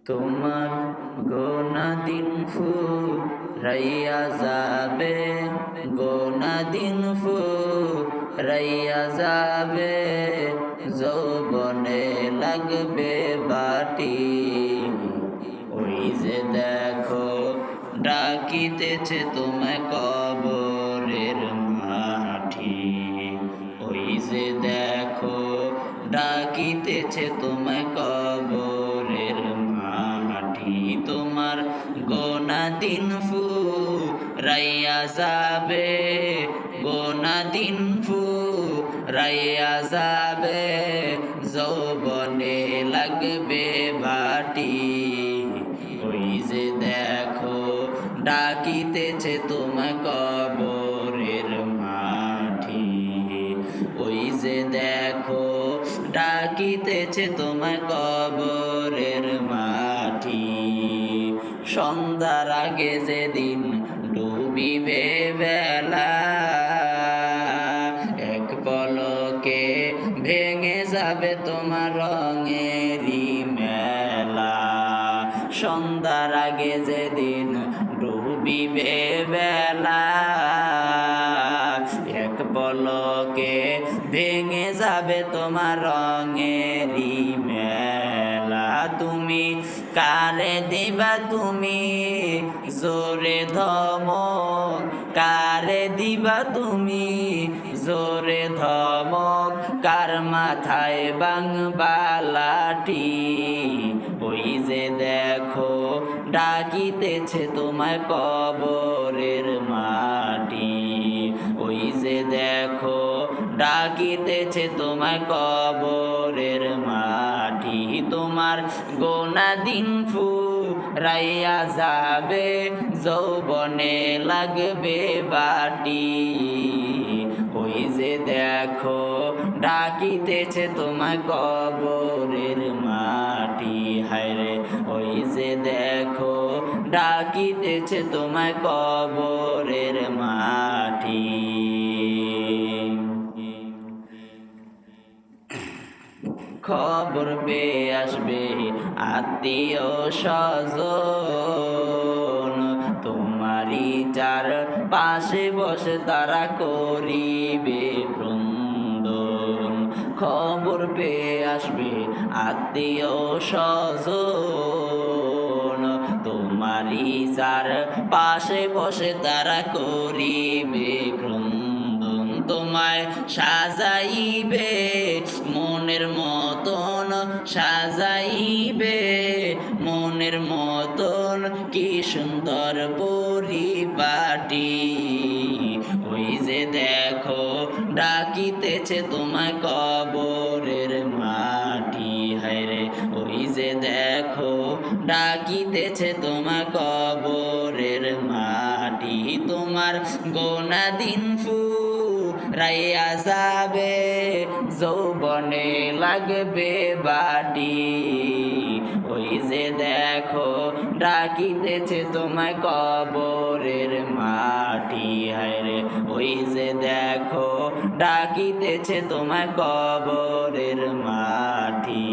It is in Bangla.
তোমার গোনা দিন ফুরাইয়া যাবে, গোনা দিন ফুরাইয়া যাবে, যৌবনে লাগবে বাটি। ওই যে দেখো ডাকিতেছে তোমায় কবরের মাটি। ওই যে দেখো ডাকিতেছে তোমায় কবরের মাটি। তোমার গোনা দিন ফুরাইয়া যাবে, গোনা দিন ফুরাইয়া যাবে, যৌবনে লাগবে বাটি। ওই যে দেখো ডাকিতেছে তোমায় কবরের মাটি। ওই যে দেখো ডাকিতেছে তোমায় কবরের মাটি। সন্ধ্যার আগে যেদিন ডুবিবে বেলা, এক পলকে ভেঙে যাবে তোমার রঙেরই মেলা। সন্ধ্যার আগে যেদিন ডুবিবে বেলা, এক পলকে ভেঙে যাবে তোমার রঙেরই মেলা। তুমি কারে দিবা তুমি জোরে ধমক, কারে দিবা তুমি জোরে ধমক, কার মাথায় বাংবা লাঠি। ওই যে দেখো ডাকিতেছে তোমায় কবরের মাটি। ওই যে দেখো ডাকিতেছে তোমায় কবরের মাটি। তোমার গোনা দিন ফুরাইয়া যাবে, যৌবনে লাগবে বাটি। ওই যে দেখো ডাকিতেছে তোমায় কবরের মাটি। হায়রে ওই যে দেখো ডাকিতেছে তোমায় কবরের মাটি। খবর পেয়ে আসবে আত্মীয় স্বজন, তোমারই চার পাশে বসে তারা করিবে ক্রন্দন। খবর পেয়ে আসবে আত্মীয় স্বজন, তোমারই চার পাশে বসে তারা করিবে ক্রন্দন। তোমায় সাজাইবে মনের মতন, সাজাইবে মনের মতন, কি সুন্দর পরিপাটি। ওই যে দেখো ডাকিতেছে তোমায় কবরের মাটি। হায়রে ওই যে দেখো ডাকিতেছে তোমায় কবরের মাটি। তোমার গোনা দিন ফুরাইয়া যাবে, যৌবনে লাগবে বাটি। ওই যে দেখো ডাকিতেছে তোমায় কবরের মাটি। হায়রে ওই যে দেখো ডাকিতেছে তোমায় কবরের মাটি।